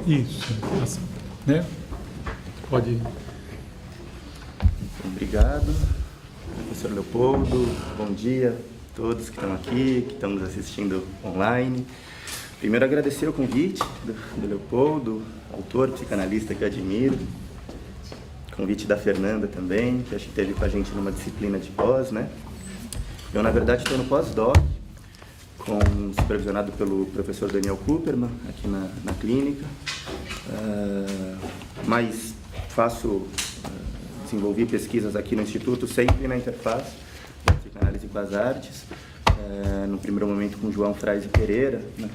Isso, né? Pode ir. Obrigado, professor Leopoldo. Bom dia a todos que estão aqui, que estão nos assistindo online. Primeiro, agradecer o convite do Leopoldo, autor, psicanalista que eu admiro. Convite da Fernanda também, que acho que esteve com a gente numa disciplina de pós, né? Eu, na verdade, estou no pós-doc, supervisionado pelo professor Daniel Cooperman, aqui na clínica. Mas desenvolvi pesquisas aqui no Instituto, sempre na interface da psicanálise com as artes. No primeiro momento com João Fraise Pereira, né,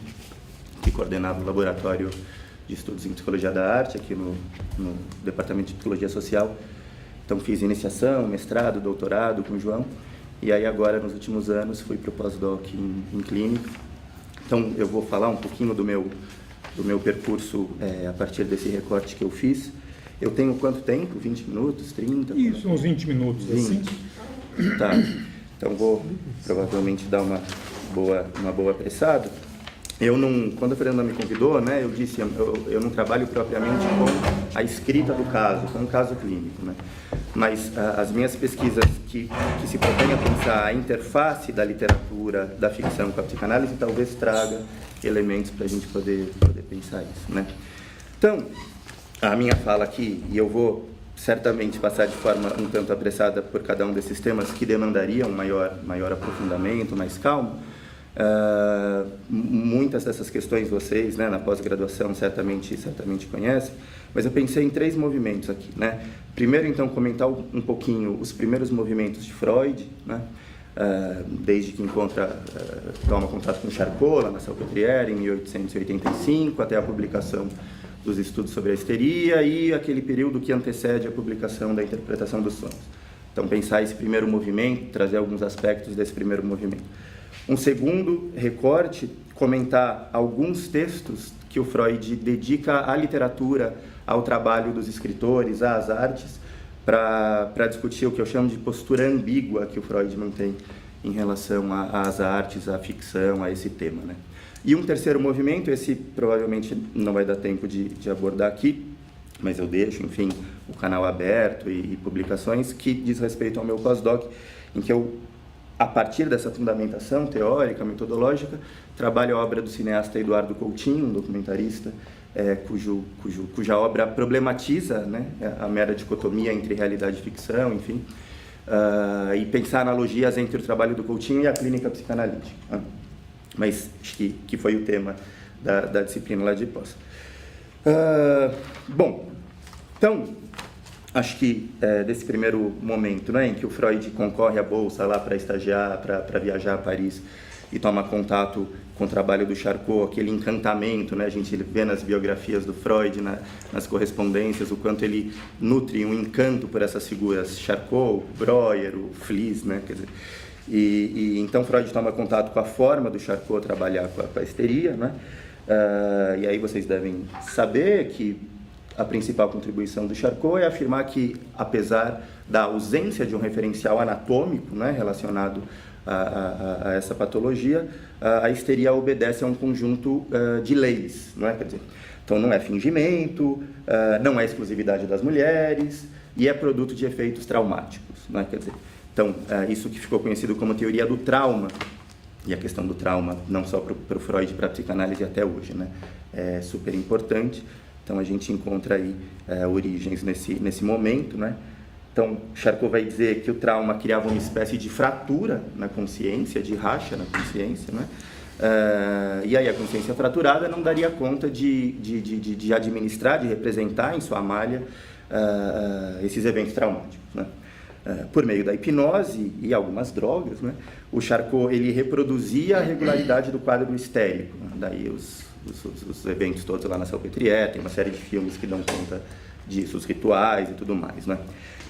que coordenava o laboratório de estudos em psicologia da arte aqui no departamento de psicologia social. Então fiz iniciação, mestrado, doutorado com o João, e aí agora nos últimos anos fui para o pós-doc em clínica. Então eu vou falar um pouquinho do meu percurso a partir desse recorte que eu fiz. Eu tenho quanto tempo? 20 minutos, 30? Isso, uns 20 minutos, 20. Assim. Tá, então vou provavelmente dar uma boa apressada. Quando a Fernanda me convidou, né, eu disse, eu não trabalho propriamente com a escrita do caso, com um caso clínico, né? Mas as minhas pesquisas que se propõem a pensar a interface da literatura, da ficção com a psicanálise, talvez traga elementos para a gente poder pensar isso, né? Então, a minha fala aqui, e eu vou certamente passar de forma um tanto apressada por cada um desses temas que demandariam um maior aprofundamento, mais calmo. Muitas dessas questões vocês, né, na pós-graduação certamente conhecem, mas eu pensei em 3 movimentos aqui, né? Primeiro, então, comentar um pouquinho os primeiros movimentos de Freud, né? Desde que toma contato com Charcot, lá na Salpêtrière, em 1885, até a publicação dos estudos sobre a histeria e aquele período que antecede a publicação da interpretação dos sonhos. Então, pensar esse primeiro movimento, trazer alguns aspectos desse primeiro movimento. Um segundo recorte, comentar alguns textos que o Freud dedica à literatura, ao trabalho dos escritores, às artes, para discutir o que eu chamo de postura ambígua que o Freud mantém em relação às artes, à ficção, a esse tema, né? E um terceiro movimento, esse provavelmente não vai dar tempo de abordar aqui, mas eu deixo, enfim, o canal aberto e publicações que diz respeito ao meu pós-doc, em que eu, a partir dessa fundamentação teórica, metodológica, trabalho a obra do cineasta Eduardo Coutinho, um documentarista, cuja obra problematiza, né, a mera dicotomia entre realidade e ficção, enfim, e pensar analogias entre o trabalho do Coutinho e a clínica psicanalítica, né? Mas acho que foi o tema da disciplina lá de pós. Bom, então, acho que desse primeiro momento, né, em que o Freud concorre à bolsa lá para estagiar, para viajar a Paris e toma contato com o trabalho do Charcot, aquele encantamento, né, a gente vê nas biografias do Freud, nas correspondências, o quanto ele nutre um encanto por essas figuras, Charcot, Breuer, o Fliess, né, quer dizer, e então Freud toma contato com a forma do Charcot trabalhar com a histeria, né, e aí vocês devem saber que a principal contribuição do Charcot é afirmar que, apesar da ausência de um referencial anatômico, né, relacionado a essa patologia, a histeria obedece a um conjunto de leis, não é? Quer dizer, então não é fingimento, não é exclusividade das mulheres e é produto de efeitos traumáticos, não é? Quer dizer, então isso que ficou conhecido como teoria do trauma, e a questão do trauma não só para o Freud, para a psicanálise até hoje, né, é super importante. Então a gente encontra aí origens nesse momento, né? Então Charcot vai dizer que o trauma criava uma espécie de fratura na consciência, de racha na consciência, né? E aí a consciência fraturada não daria conta de administrar, de representar em sua malha esses eventos traumáticos, né? Por meio da hipnose e algumas drogas, né? O Charcot ele reproduzia a regularidade do quadro histérico, né? Daí os eventos todos lá na Salpêtrière, tem uma série de filmes que dão conta disso, os rituais e tudo mais, né?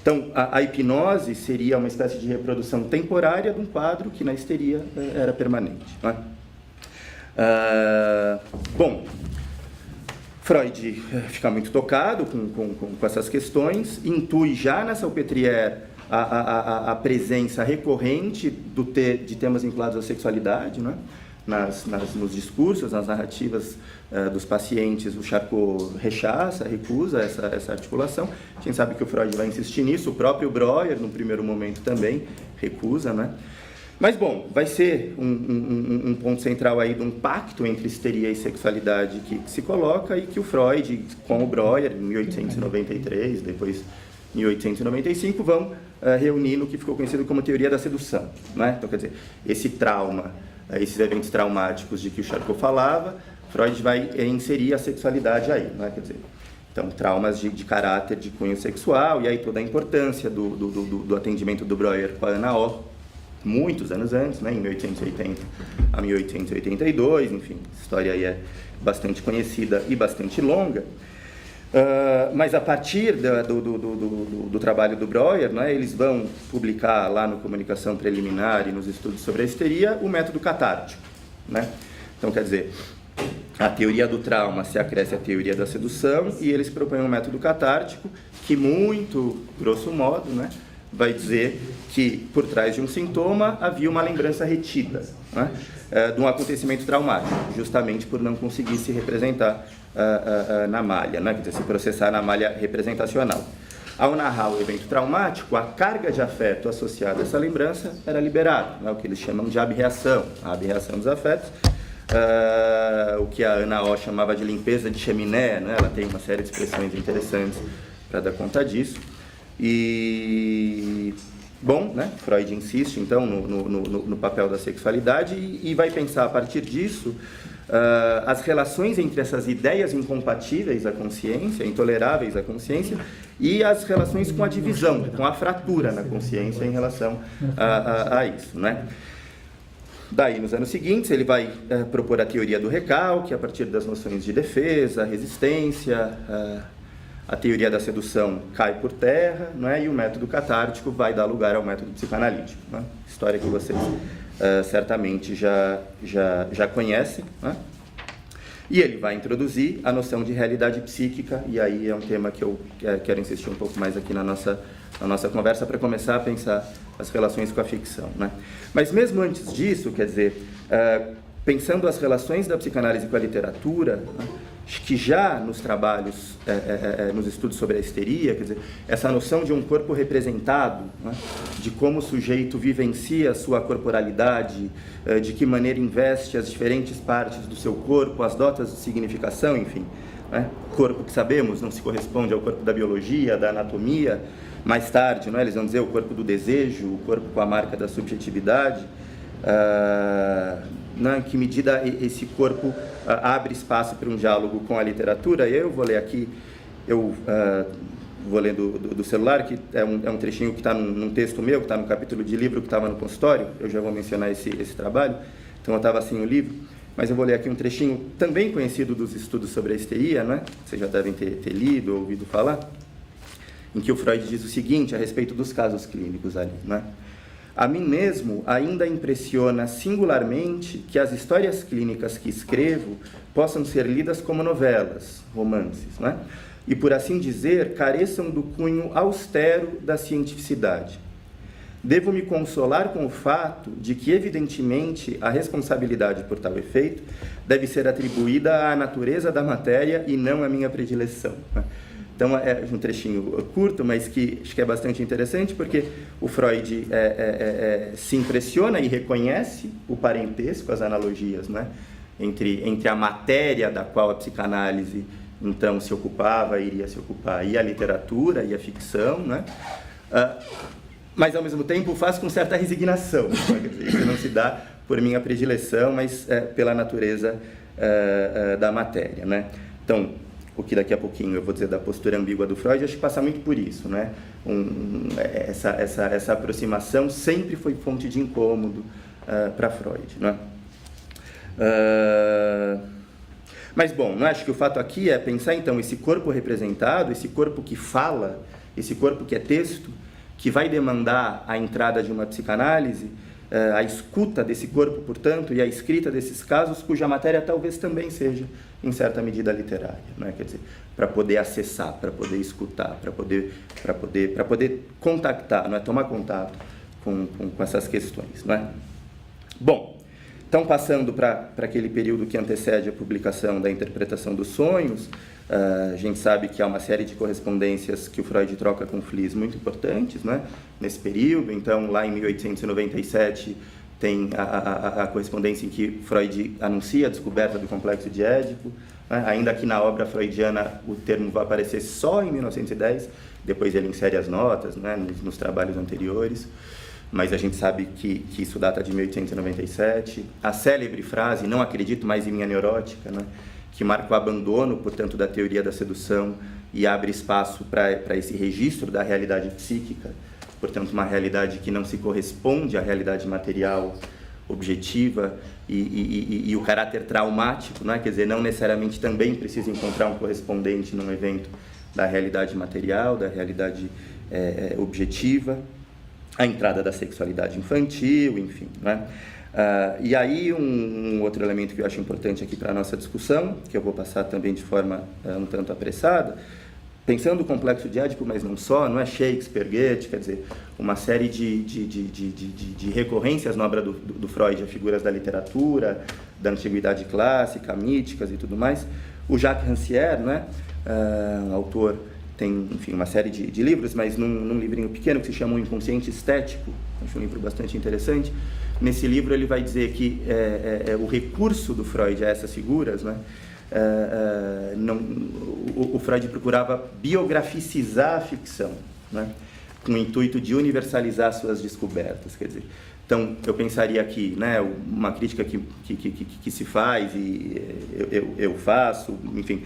Então, a hipnose seria uma espécie de reprodução temporária de um quadro que na histeria era permanente, né? Bom, Freud fica muito tocado com essas questões, intui já na Salpêtrière a presença recorrente de temas vinculados à sexualidade, né? nos discursos, nas narrativas dos pacientes, o Charcot recusa essa articulação. A gente sabe que o Freud vai insistir nisso, o próprio Breuer, no primeiro momento, também recusa, né? Mas, bom, vai ser um ponto central aí de um pacto entre histeria e sexualidade que se coloca e que o Freud, com o Breuer, em 1893, depois 1895, vão reunir no que ficou conhecido como teoria da sedução, né? Então, quer dizer, esse trauma, esses eventos traumáticos de que o Charcot falava, Freud vai inserir a sexualidade aí, né? Quer dizer, então, traumas de caráter de cunho sexual, e aí toda a importância do atendimento do Breuer com a Ana O, muitos anos antes, né? Em 1880 a 1882, enfim, a história aí é bastante conhecida e bastante longa. Mas a partir do trabalho do Breuer, né, eles vão publicar lá no Comunicação Preliminar e nos estudos sobre a histeria o método catártico, né? Então, quer dizer, a teoria do trauma se acresce à teoria da sedução e eles propõem um método catártico que, muito grosso modo, né, vai dizer que por trás de um sintoma havia uma lembrança retida, né, de um acontecimento traumático, justamente por não conseguir se representar na malha, né, quer dizer, se processar na malha representacional. Ao narrar o evento traumático, a carga de afeto associada a essa lembrança era liberada, né, o que eles chamam de abreação, a abreação dos afetos, o que a Ana O chamava de limpeza de chaminé, né, ela tem uma série de expressões interessantes para dar conta disso. E, bom, né, Freud insiste, então, no papel da sexualidade e vai pensar, a partir disso, as relações entre essas ideias incompatíveis à consciência, intoleráveis à consciência, e as relações com a divisão, com a fratura na consciência em relação a isso, né? Daí, nos anos seguintes, ele vai propor a teoria do recalque, a partir das noções de defesa, resistência, a teoria da sedução cai por terra, né, e o método catártico vai dar lugar ao método psicanalítico, né? História que vocês certamente já conhecem, né? E ele vai introduzir a noção de realidade psíquica, e aí é um tema que eu quero insistir um pouco mais aqui na nossa conversa para começar a pensar as relações com a ficção, né? Mas mesmo antes disso, quer dizer, pensando as relações da psicanálise com a literatura, né, que já nos trabalhos, nos estudos sobre a histeria, quer dizer, essa noção de um corpo representado, né, de como o sujeito vivencia a sua corporalidade, de que maneira investe as diferentes partes do seu corpo, as dotas de significação, enfim, né, corpo que sabemos não se corresponde ao corpo da biologia, da anatomia, mais tarde, né, eles vão dizer o corpo do desejo, o corpo com a marca da subjetividade, em que medida esse corpo abre espaço para um diálogo com a literatura. Eu vou ler aqui, vou ler do celular, que é um trechinho que está num texto meu, que está no capítulo de livro que estava no consultório, eu já vou mencionar esse trabalho, então eu estava sem o livro, mas eu vou ler aqui um trechinho também conhecido dos estudos sobre a histeria, né? Vocês já devem ter lido ou ouvido falar, em que o Freud diz o seguinte a respeito dos casos clínicos ali, né? A mim mesmo ainda impressiona singularmente que as histórias clínicas que escrevo possam ser lidas como novelas, romances, né? E, por assim dizer, careçam do cunho austero da cientificidade. Devo me consolar com o fato de que, evidentemente, a responsabilidade por tal efeito deve ser atribuída à natureza da matéria e não à minha predileção, né? Então, é um trechinho curto, mas que acho que é bastante interessante, porque o Freud se impressiona e reconhece o parentesco, as analogias, né, entre a matéria da qual a psicanálise, então, se ocupava, iria se ocupar, e a literatura, e a ficção, né, mas, ao mesmo tempo, faz com certa resignação, né? Quer dizer, isso não se dá por minha predileção, mas pela natureza da matéria, né. Então, o que daqui a pouquinho eu vou dizer da postura ambígua do Freud, acho que passa muito por isso, né? Essa aproximação sempre foi fonte de incômodo para Freud, né? Mas, bom, não acho que o fato aqui é pensar, então, esse corpo representado, esse corpo que fala, esse corpo que é texto, que vai demandar a entrada de uma psicanálise, a escuta desse corpo, portanto, e a escrita desses casos, cuja matéria talvez também seja, em certa medida, literária, né? Quer dizer, para poder acessar, para poder escutar, para poder contactar, não é? Tomar contato com essas questões, não é? Bom, Então, passando para aquele período que antecede a publicação da Interpretação dos Sonhos, a gente sabe que há uma série de correspondências que o Freud troca com Fliess muito importantes, né, nesse período. Então, lá em 1897, tem a correspondência em que Freud anuncia a descoberta do complexo de Édipo, né? Ainda que na obra freudiana o termo vai aparecer só em 1910, depois ele insere as notas, né, nos trabalhos anteriores. Mas a gente sabe que isso data de 1897. A célebre frase, não acredito mais em minha neurótica, né, que marca o abandono, portanto, da teoria da sedução e abre espaço para esse registro da realidade psíquica, portanto, uma realidade que não se corresponde à realidade material objetiva e o caráter traumático, né, quer dizer, não necessariamente também precisa encontrar um correspondente num evento da realidade material, da realidade objetiva. A entrada da sexualidade infantil, enfim, né? E aí um outro elemento que eu acho importante aqui para a nossa discussão, que eu vou passar também de forma um tanto apressada, pensando o complexo de Édipo, mas não só, não é Shakespeare, Goethe, quer dizer, uma série de recorrências na obra do Freud a figuras da literatura, da antiguidade clássica, míticas e tudo mais. O Jacques Rancière, né, um autor, tem, enfim, uma série de livros, mas num livrinho pequeno que se chama O Inconsciente Estético, acho um livro bastante interessante. Nesse livro ele vai dizer que o recurso do Freud a essas figuras, né, o Freud procurava biograficizar a ficção, né, com o intuito de universalizar suas descobertas, quer dizer. Então, eu pensaria aqui, né, uma crítica que se faz e eu faço, enfim,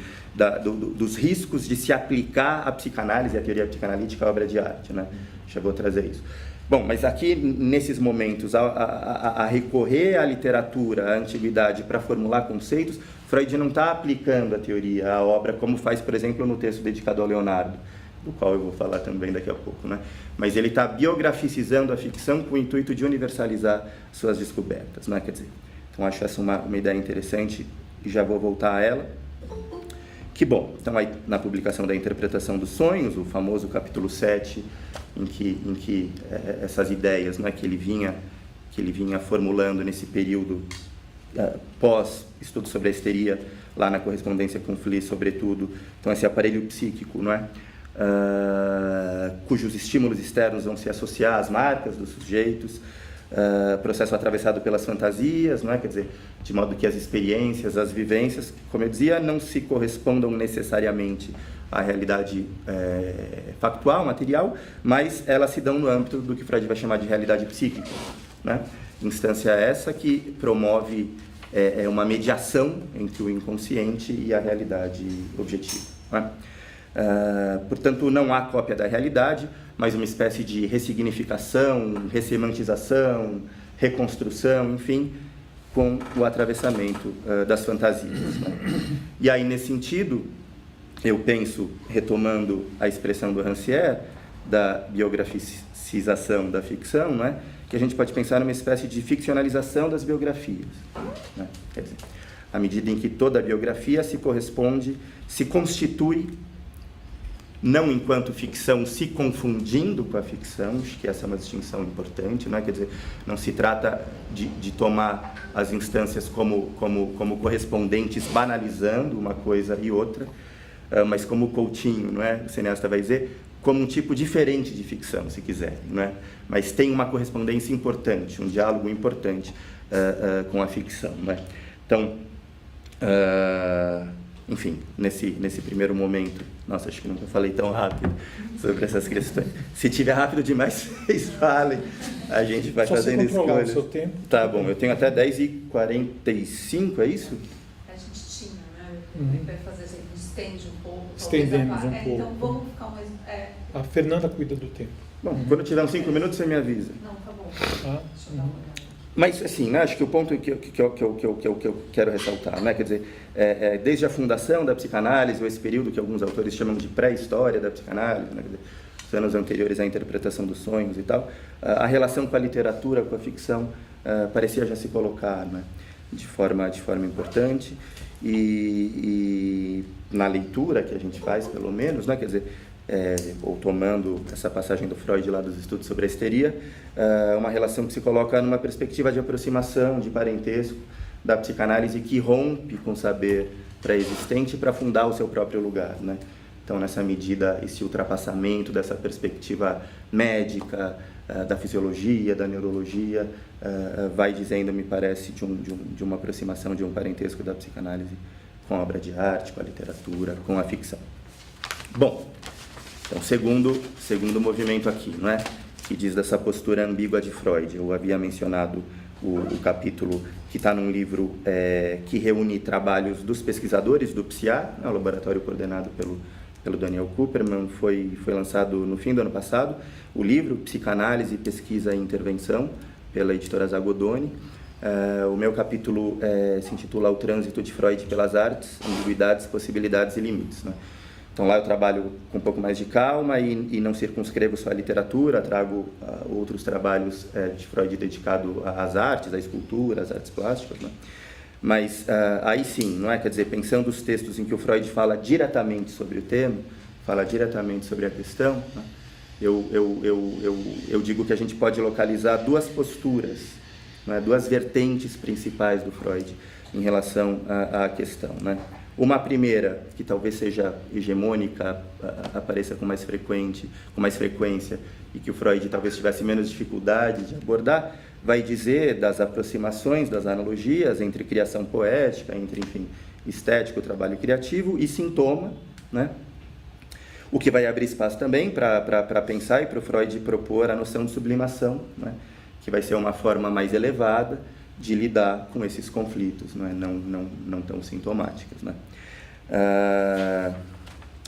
dos riscos de se aplicar a psicanálise, a teoria psicanalítica à obra de arte, né? Já vou trazer isso. Bom, mas aqui, nesses momentos, a recorrer à literatura, à antiguidade, para formular conceitos, Freud não está aplicando a teoria à obra, como faz, por exemplo, no texto dedicado ao Leonardo, do qual eu vou falar também daqui a pouco, né? Mas ele está biograficizando a ficção com o intuito de universalizar suas descobertas, né? Quer dizer, então acho essa uma ideia interessante e já vou voltar a ela. Que bom, então aí na publicação da Interpretação dos Sonhos, o famoso capítulo 7, em que essas ideias, né, que ele vinha formulando nesse período pós estudo sobre a histeria, lá na correspondência com Fliess, sobretudo, então esse aparelho psíquico, não é? Cujos estímulos externos vão se associar às marcas dos sujeitos, processo atravessado pelas fantasias, não é? Quer dizer, de modo que as experiências, as vivências, como eu dizia, não se correspondam necessariamente à realidade factual, material, mas elas se dão no âmbito do que Freud vai chamar de realidade psíquica, né? Instância essa que promove uma mediação entre o inconsciente e a realidade objetiva, né? Portanto, não há cópia da realidade, mas uma espécie de ressignificação, ressemantização, reconstrução, enfim, com o atravessamento das fantasias, né? E aí, nesse sentido, eu penso, retomando a expressão do Rancière, da biograficização da ficção, né, que a gente pode pensar numa espécie de ficcionalização das biografias, né? Quer dizer, à medida em que toda a biografia se constitui não enquanto ficção se confundindo com a ficção, acho que essa é uma distinção importante, né? Quer dizer, não se trata de tomar as instâncias como correspondentes, banalizando uma coisa e outra, mas como Coutinho, não é? O cineasta vai dizer, como um tipo diferente de ficção, se quiserem, não é? Mas tem uma correspondência importante, um diálogo importante com a ficção, não é? Então, enfim, nesse primeiro momento, nossa, acho que nunca falei tão rápido sobre essas questões. Se tiver rápido demais, vocês falem, a gente vai fazendo escolha. O seu tempo. Tá bom, eu tenho até 10h45, é isso? A gente tinha, né? A gente vai fazer assim, estende um pouco. Estendemos um pouco. Então vamos ficar mais... A Fernanda cuida do tempo. Bom, quando tiver uns 5 minutos, você me avisa. Não, tá bom. Tá? Deixa eu dar uma olhada. Mas, assim, né, acho que o ponto que eu quero ressaltar, né, quer dizer, desde a fundação da psicanálise, ou esse período que alguns autores chamam de pré-história da psicanálise, né, quer dizer, os anos anteriores à interpretação dos sonhos e tal, a relação com a literatura, com a ficção, parecia já se colocar, né, de forma importante, e na leitura que a gente faz, pelo menos, né, quer dizer, ou tomando essa passagem do Freud lá dos estudos sobre a histeria, uma relação que se coloca numa perspectiva de aproximação, de parentesco da psicanálise que rompe com o saber pré-existente para fundar o seu próprio lugar, né? Então, nessa medida, esse ultrapassamento dessa perspectiva médica, da fisiologia, da neurologia, vai dizendo, me parece, de uma aproximação, de um parentesco da psicanálise com a obra de arte, com a literatura, com a ficção. Bom, então, segundo movimento aqui, não é? Que diz dessa postura ambígua de Freud. Eu havia mencionado o capítulo que está num livro que reúne trabalhos dos pesquisadores do PSIA, né, o laboratório coordenado pelo Daniel Kuperman, foi lançado no fim do ano passado, o livro Psicanálise, Pesquisa e Intervenção, pela editora Zagodoni. O meu capítulo se intitula O Trânsito de Freud pelas Artes, Ambiguidades, Possibilidades e Limites, né? Então lá eu trabalho com um pouco mais de calma e não circunscrevo só a literatura, trago outros trabalhos de Freud dedicado às artes, à escultura, às artes plásticas, né? Mas aí sim, não é? Quer dizer, pensando os textos em que o Freud fala diretamente sobre o tema, fala diretamente sobre a questão, né? Eu digo que a gente pode localizar duas posturas, né? Duas vertentes principais do Freud em relação à questão, né? Uma primeira, que talvez seja hegemônica, apareça com mais frequência, e que o Freud talvez tivesse menos dificuldade de abordar, vai dizer das aproximações, das analogias entre criação poética, entre, enfim, estético, trabalho criativo e sintoma, né? O que vai abrir espaço também para pensar e para o Freud propor a noção de sublimação, né? Que vai ser uma forma mais elevada de lidar com esses conflitos, não é? Não tão sintomáticas, né?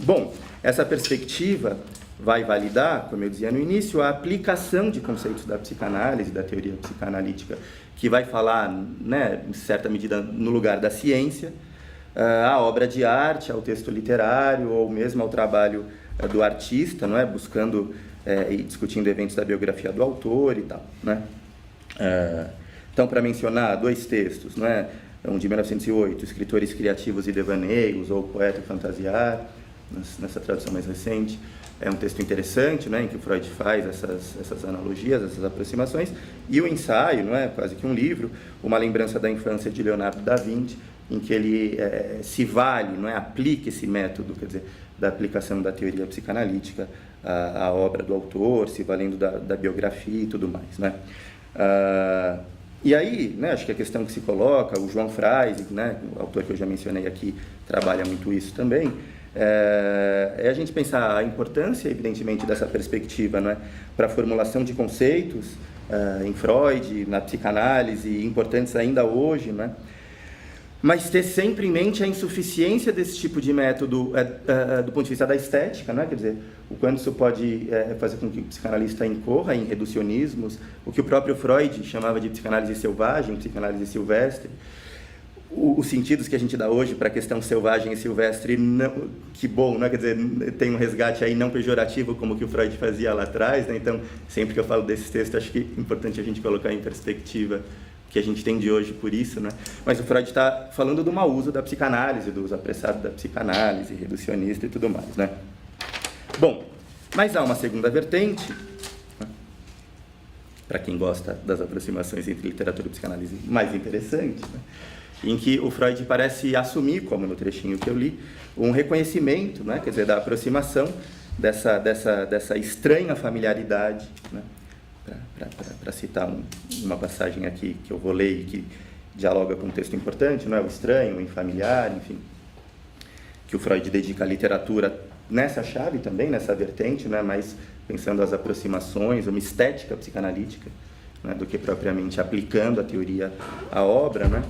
Bom, essa perspectiva vai validar, como eu dizia no início, a aplicação de conceitos da psicanálise, da teoria psicanalítica, que vai falar, né, em certa medida, no lugar da ciência, à obra de arte, ao texto literário, ou mesmo ao trabalho do artista, não é? Buscando e discutindo eventos da biografia do autor e tal, né? Então, para mencionar dois textos, não é? Um de 1908, Escritores Criativos e Devaneios, ou Poeta e Fantasiar, nessa tradução mais recente. É um texto interessante, né, em que o Freud faz essas analogias, essas aproximações. E o ensaio, não é? Quase que um livro, Uma Lembrança da Infância de Leonardo da Vinci, em que ele se vale, não é? Aplica esse método, quer dizer, da aplicação da teoria psicanalítica à obra do autor, se valendo da biografia e tudo mais, né? E aí, né, acho que a questão que se coloca, o João Freisig, né, o autor que eu já mencionei aqui, trabalha muito isso também, é a gente pensar a importância, evidentemente, dessa perspectiva, né, para a formulação de conceitos em Freud, na psicanálise, importantes ainda hoje, né, mas ter sempre em mente a insuficiência desse tipo de método do ponto de vista da estética, né? Quer dizer, o quanto isso pode fazer com que o psicanalista incorra em reducionismos, o que o próprio Freud chamava de psicanálise selvagem, psicanálise silvestre. Os sentidos que a gente dá hoje para a questão selvagem e silvestre, não, que bom, né? Quer dizer, tem um resgate aí não pejorativo como o que o Freud fazia lá atrás, né? Então, sempre que eu falo desses textos, acho que é importante a gente colocar em perspectiva que a gente tem de hoje por isso, né? Mas o Freud está falando do mau uso da psicanálise, do uso apressado da psicanálise, reducionista e tudo mais, né? Bom, mas há uma segunda vertente, né? Para quem gosta das aproximações entre literatura e psicanálise mais interessante, né? Em que o Freud parece assumir, como no trechinho que eu li, um reconhecimento, né? Quer dizer, da aproximação dessa estranha familiaridade, né? Para citar uma passagem aqui que eu vou ler e que dialoga com um texto importante, não é? O estranho, o infamiliar, enfim, que o Freud dedica à literatura nessa chave também, nessa vertente, né? Mas pensando as aproximações, uma estética psicanalítica, né? Do que propriamente aplicando a teoria à obra, né?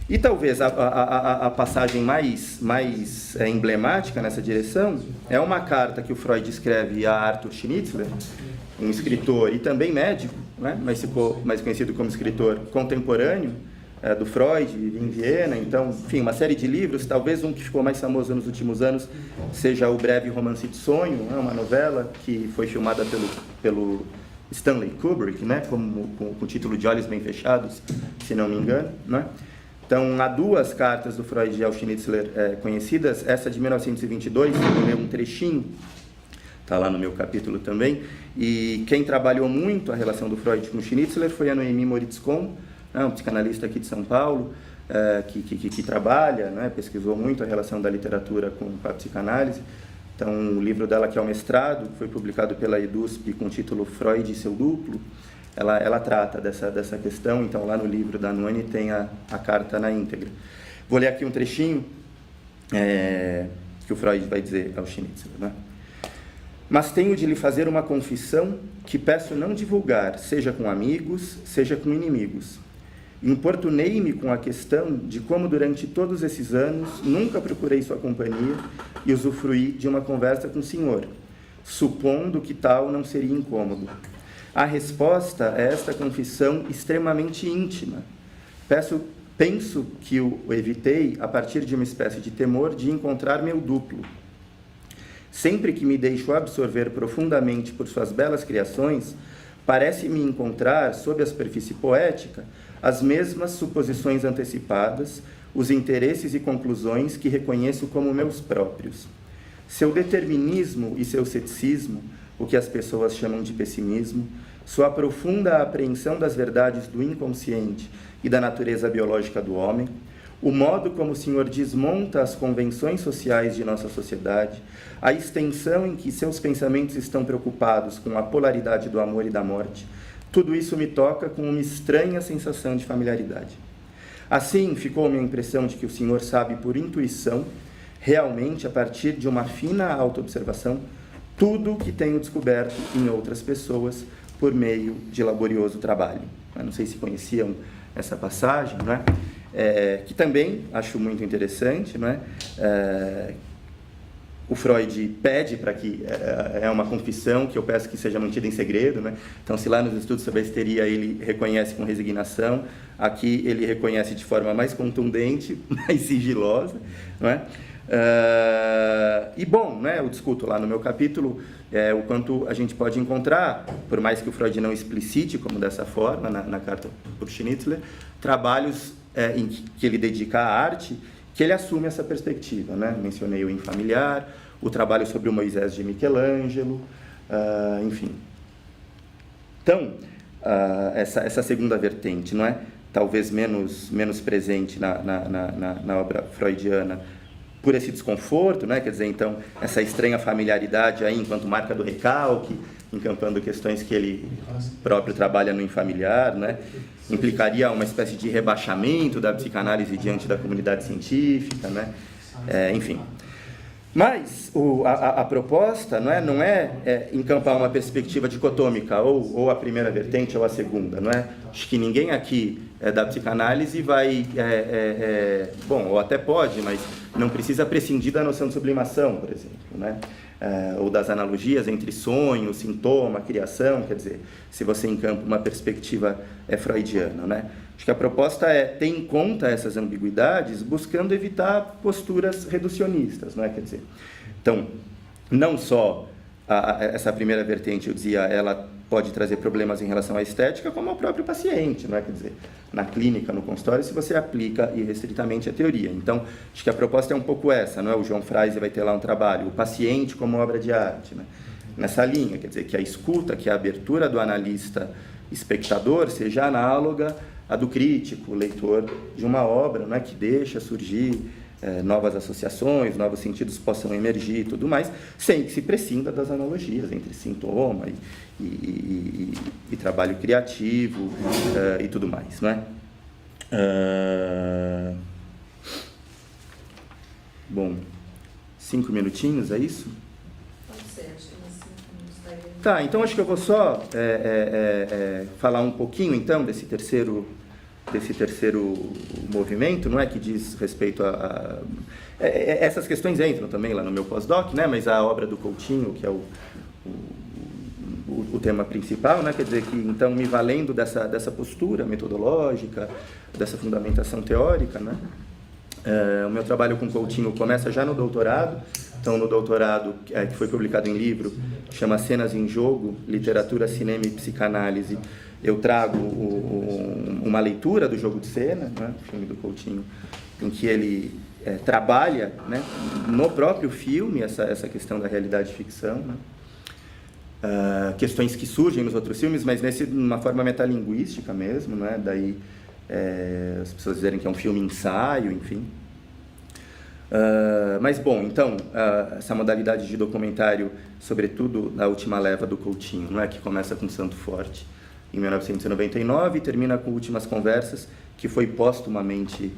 E talvez a passagem mais emblemática nessa direção é uma carta que o Freud escreve a Arthur Schnitzler, um escritor e também médico, né? Mas ficou mais conhecido como escritor contemporâneo do Freud, em Viena. Então, enfim, uma série de livros, talvez um que ficou mais famoso nos últimos anos seja O Breve Romance de Sonho, né? Uma novela que foi filmada pelo Stanley Kubrick, né? Com o título de Olhos Bem Fechados, se não me engano, né? Então, há duas cartas do Freud ao Schnitzler conhecidas. Essa de 1922, eu vou ler um trechinho está lá no meu capítulo também. E quem trabalhou muito a relação do Freud com Schnitzler foi a Noemi Moritz-Kohn, um psicanalista aqui de São Paulo, que trabalha, né, pesquisou muito a relação da literatura com a psicanálise. Então, o livro dela, que é o mestrado, foi publicado pela EDUSP com o título Freud e seu duplo, ela trata dessa questão. Então, lá no livro da Noemi tem a carta na íntegra. Vou ler aqui um trechinho que o Freud vai dizer ao Schnitzler, né? Mas tenho de lhe fazer uma confissão que peço não divulgar, seja com amigos, seja com inimigos. Importunei-me com a questão de como durante todos esses anos nunca procurei sua companhia e usufruí de uma conversa com o senhor, supondo que tal não seria incômodo. A resposta é esta confissão extremamente íntima. Penso que o evitei a partir de uma espécie de temor de encontrar meu duplo. Sempre que me deixo absorver profundamente por suas belas criações, parece-me encontrar, sob a superfície poética, as mesmas suposições antecipadas, os interesses e conclusões que reconheço como meus próprios. Seu determinismo e seu ceticismo, o que as pessoas chamam de pessimismo, sua profunda apreensão das verdades do inconsciente e da natureza biológica do homem, o modo como o senhor desmonta as convenções sociais de nossa sociedade, a extensão em que seus pensamentos estão preocupados com a polaridade do amor e da morte, tudo isso me toca com uma estranha sensação de familiaridade. Assim, ficou-me a impressão de que o senhor sabe por intuição, realmente a partir de uma fina autoobservação, tudo o que tenho descoberto em outras pessoas por meio de laborioso trabalho. Eu não sei se conheciam essa passagem, não é? Que também acho muito interessante, não é? O Freud pede para que, é uma confissão que eu peço que seja mantida em segredo, né? Então, se lá nos estudos sobre a histeria ele reconhece com resignação, aqui ele reconhece de forma mais contundente, mais sigilosa, não é? E bom, né, eu discuto lá no meu capítulo o quanto a gente pode encontrar, por mais que o Freud não explicite como dessa forma, na carta por Schnitzler, trabalhos em que ele dedica à arte, que ele assume essa perspectiva, né? Mencionei o Infamiliar, o trabalho sobre o Moisés de Michelangelo, enfim. Então, essa segunda vertente, não é? Talvez menos presente na obra freudiana, por esse desconforto, né? Quer dizer, então, essa estranha familiaridade aí, enquanto marca do recalque, encampando questões que ele próprio trabalha no Infamiliar, né? Implicaria uma espécie de rebaixamento da psicanálise diante da comunidade científica, né? Enfim. Mas a proposta não é encampar uma perspectiva dicotômica, ou a primeira vertente ou a segunda, não é? Acho que ninguém aqui da psicanálise vai... bom, ou até pode, mas não precisa prescindir da noção de sublimação, por exemplo, né? Ou das analogias entre sonho, sintoma, criação, quer dizer, se você encampa uma perspectiva freudiana, né? Acho que a proposta é ter em conta essas ambiguidades, buscando evitar posturas reducionistas, não é? Quer dizer, então, não só essa primeira vertente, eu dizia, ela pode trazer problemas em relação à estética, como ao próprio paciente, não é? Quer dizer, na clínica, no consultório, se você aplica irrestritamente a teoria. Então, acho que a proposta é um pouco essa, não é? O João Fraise vai ter lá um trabalho, o paciente como obra de arte, né? Nessa linha, quer dizer, que a escuta, que a abertura do analista espectador seja análoga à do crítico, leitor de uma obra, não é? Que deixa surgir novas associações, novos sentidos possam emergir e tudo mais, sem que se prescinda das analogias entre sintoma e trabalho criativo e tudo mais, não é? Bom, 5 minutinhos, é isso? Pode ser, acho que umas 5 minutos daí. Tá, então acho que eu vou só falar um pouquinho, então, desse terceiro movimento, não é, que diz respeito a essas questões entram também lá no meu pós-doc, né, mas a obra do Coutinho, que é o tema principal, né, quer dizer que, então, me valendo dessa postura metodológica, dessa fundamentação teórica, né, o meu trabalho com Coutinho começa já no doutorado. Então, no doutorado, que foi publicado em livro, chama Cenas em Jogo, Literatura, Cinema e Psicanálise, eu trago uma leitura do Jogo de Cena, né, filme do Coutinho, em que ele trabalha, né, no próprio filme essa questão da realidade e ficção, né. questões que surgem nos outros filmes, mas nesse de uma forma metalinguística mesmo, né? Daí as pessoas dizerem que é um filme ensaio, enfim. Mas, bom, então, essa modalidade de documentário, sobretudo na última leva do Coutinho, não é, que começa com Santo Forte, em 1999, e termina com Últimas Conversas, que foi póstumamente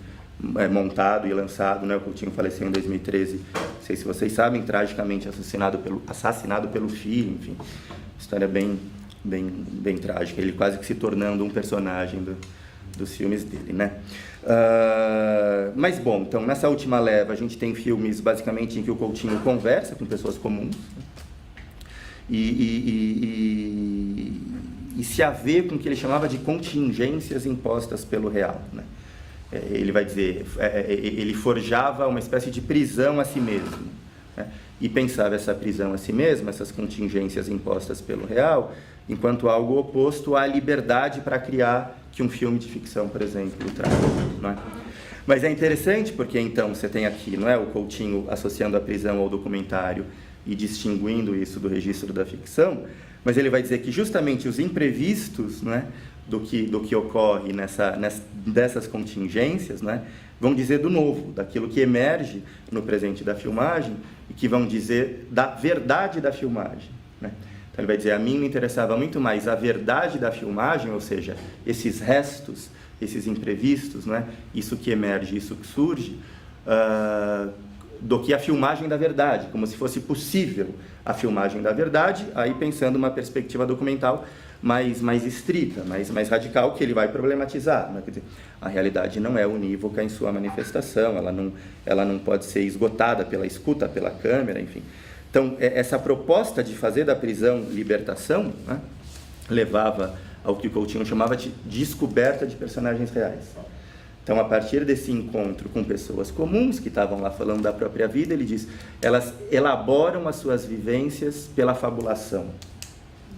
montado e lançado, né? O Coutinho faleceu em 2013, não sei se vocês sabem, tragicamente assassinado pelo filho, enfim, história bem trágica, ele quase que se tornando um personagem dos filmes dele, né? Mas, bom, então, nessa última leva, a gente tem filmes, basicamente, em que o Coutinho conversa com pessoas comuns e se haver com o que ele chamava de contingências impostas pelo real, né? Ele vai dizer, ele forjava uma espécie de prisão a si mesmo, né? E pensava essa prisão a si mesmo, essas contingências impostas pelo real, enquanto algo oposto à liberdade para criar que um filme de ficção, por exemplo, traz, não é? Mas é interessante porque, então, você tem aqui, não é, o Coutinho associando a prisão ao documentário e distinguindo isso do registro da ficção, mas ele vai dizer que justamente os imprevistos, não é, do que ocorre dessas contingências, né, vão dizer do novo, daquilo que emerge no presente da filmagem e que vão dizer da verdade da filmagem, né? Então ele vai dizer, a mim me interessava muito mais a verdade da filmagem, ou seja, esses restos, esses imprevistos, né, isso que emerge, isso que surge, do que a filmagem da verdade, como se fosse possível a filmagem da verdade, aí pensando uma perspectiva documental mais estrita, mais radical, que ele vai problematizar, né? Quer dizer, a realidade não é unívoca em sua manifestação, ela não pode ser esgotada pela escuta, pela câmera, enfim. Então, essa proposta de fazer da prisão libertação, né, levava ao que o Coutinho chamava de descoberta de personagens reais. Então, a partir desse encontro com pessoas comuns, que estavam lá falando da própria vida, ele diz, elas elaboram as suas vivências pela fabulação,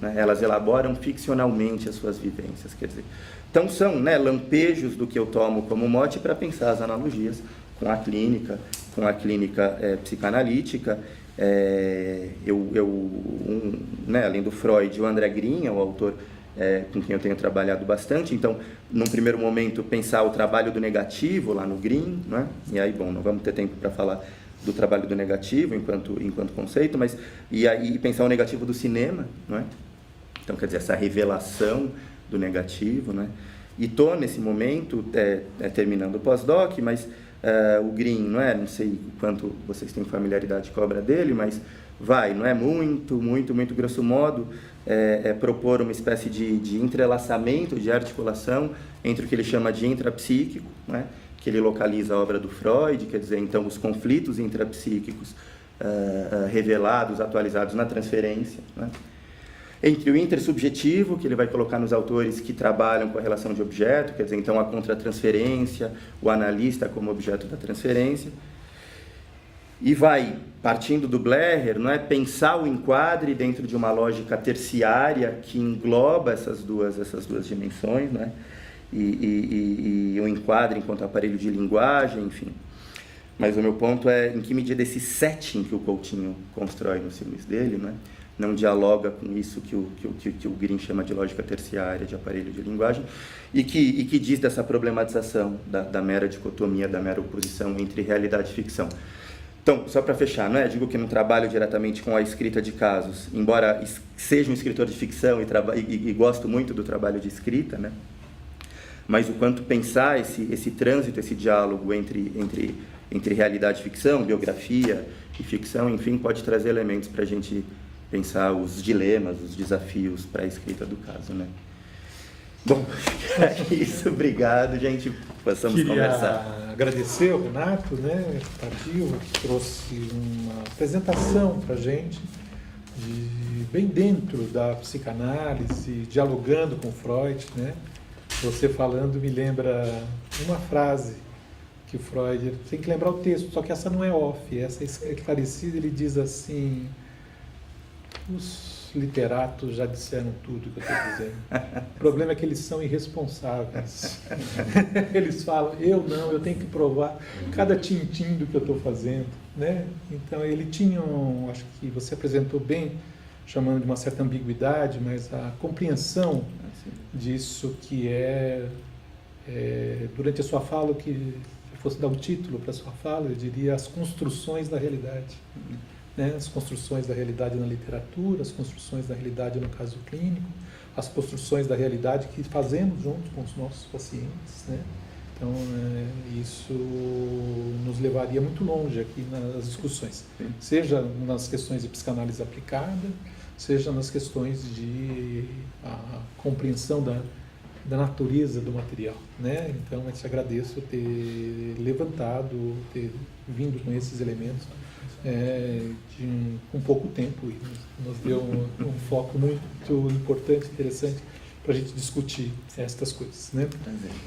né? Elas elaboram ficcionalmente as suas vivências, quer dizer. Então, são, né, lampejos do que eu tomo como mote para pensar as analogias com a clínica psicanalítica. Né, além do Freud, o André Green é o autor com quem eu tenho trabalhado bastante. Então, num primeiro momento, pensar o trabalho do negativo lá no Green, né? E aí, bom, não vamos ter tempo para falar do trabalho do negativo enquanto conceito, mas e aí pensar o negativo do cinema, não é? Então, quer dizer, essa revelação do negativo, né? E estou nesse momento terminando o pós-doc, mas o Green, não é? Não sei quanto vocês têm familiaridade com a obra dele, mas não é muito grosso modo, propor uma espécie de entrelaçamento, de articulação entre o que ele chama de intrapsíquico, né, que ele localiza a obra do Freud, quer dizer, então, os conflitos intrapsíquicos revelados, atualizados na transferência, né, entre o intersubjetivo, que ele vai colocar nos autores que trabalham com a relação de objeto, quer dizer, então, a contratransferência, o analista como objeto da transferência, e vai, partindo do Bleher, não é, pensar o enquadre dentro de uma lógica terciária que engloba essas duas dimensões, né? E o enquadre enquanto aparelho de linguagem, enfim. Mas o meu ponto é em que medida esse setting que o Coutinho constrói nos filmes dele, né, não dialoga com isso que o Green chama de lógica terciária, de aparelho de linguagem, e que diz dessa problematização da mera dicotomia, da mera oposição entre realidade e ficção. Então, só para fechar, não é? Digo que não trabalho diretamente com a escrita de casos, embora seja um escritor de ficção e gosto muito do trabalho de escrita, né? Mas o quanto pensar esse trânsito, esse diálogo entre realidade e ficção, biografia e ficção, enfim, pode trazer elementos para a gente pensar os dilemas, os desafios para a escrita do caso, né? Bom, é isso, obrigado, gente, possamos conversar. Queria agradecer ao Renato, né, Tadil, que trouxe uma apresentação para a gente, bem dentro da psicanálise, dialogando com Freud, né? Você falando me lembra uma frase que o Freud, tem que lembrar o texto, só que essa não é off, essa é esclarecida, ele diz assim, os literatos já disseram tudo que eu estou dizendo. O problema é que eles são irresponsáveis. Eles falam, eu tenho que provar cada tintim do que eu estou fazendo, né? Então, ele tinha, acho que você apresentou bem, chamando de uma certa ambiguidade, mas a compreensão disso que durante a sua fala, que se fosse dar um título para a sua fala, eu diria as construções da realidade. Né? As construções da realidade na literatura, as construções da realidade no caso clínico, as construções da realidade que fazemos junto com os nossos pacientes, né? Então, isso nos levaria muito longe aqui nas discussões, seja nas questões de psicanálise aplicada, seja nas questões de a compreensão da natureza do material, né? Então, eu te agradeço ter levantado, ter vindo com esses elementos com pouco tempo, e nos deu um foco muito importante, interessante, para a gente discutir estas coisas, né?